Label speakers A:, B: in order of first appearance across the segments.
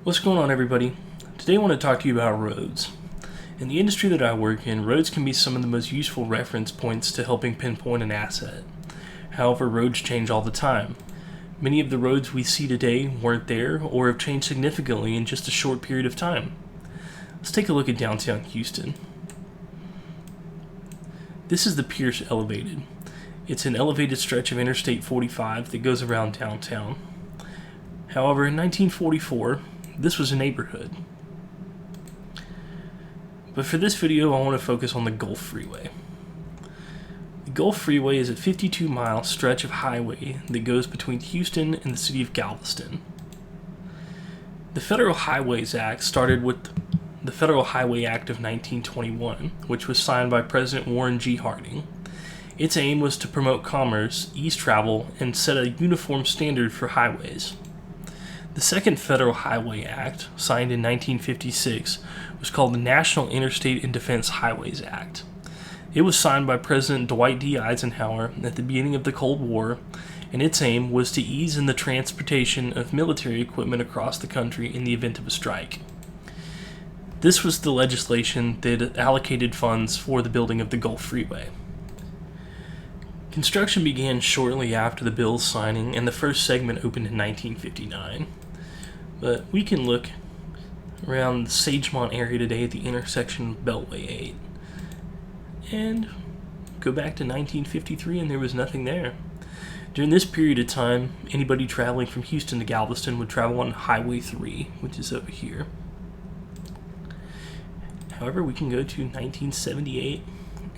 A: What's going on, everybody? Today I want to talk to you about roads. In the industry that I work in, roads can be some of the most useful reference points to helping pinpoint an asset. However, roads change all the time. Many of the roads we see today weren't there or have changed significantly in just a short period of time. Let's take a look at downtown Houston. This is the Pierce Elevated. It's an elevated stretch of Interstate 45 that goes around downtown. However, in 1944, this was a neighborhood. But for this video, I want to focus on the Gulf Freeway. The Gulf Freeway is a 52-mile stretch of highway that goes between Houston and the city of Galveston. The Federal Highways Act started with the Federal Highway Act of 1921, which was signed by President Warren G. Harding. Its aim was to promote commerce, ease travel, and set a uniform standard for highways. The Second Federal Highway Act, signed in 1956, was called the National Interstate and Defense Highways Act. It was signed by President Dwight D. Eisenhower at the beginning of the Cold War, and its aim was to ease in the transportation of military equipment across the country in the event of a strike. This was the legislation that allocated funds for the building of the Gulf Freeway. Construction began shortly after the bill's signing, and the first segment opened in 1959. But we can look around the Sagemont area today at the intersection of Beltway 8 and go back to 1953, and there was nothing there. During this period of time, anybody traveling from Houston to Galveston would travel on Highway 3, which is over here. However, we can go to 1978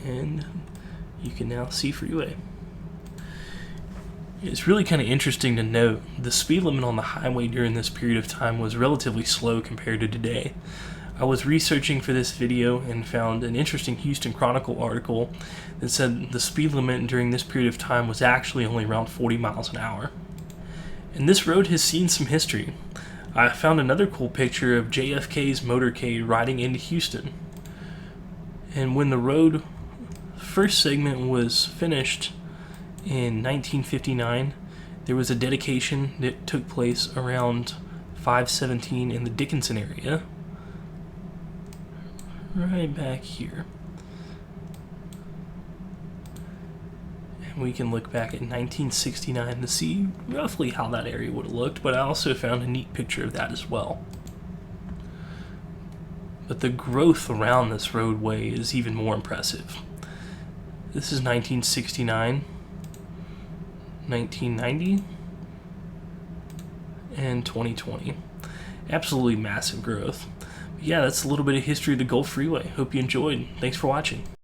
A: and you can now see Freeway. It's really kind of interesting to note the speed limit on the highway during this period of time was relatively slow compared to today. I was researching for this video and found an interesting Houston Chronicle article that said the speed limit during this period of time was actually only around 40 miles an hour. And this road has seen some history. I found another cool picture of JFK's motorcade riding into Houston. And when the road first segment was finished in 1959, there was a dedication that took place around 517 in the Dickinson area, right back here. And we can look back at 1969 to see roughly how that area would have looked, but I also found a neat picture of that as well. But the growth around this roadway is even more impressive. This is 1969, 1990, and 2020. Absolutely massive growth. But yeah, that's a little bit of history of the Gulf Freeway. Hope you enjoyed. Thanks for watching.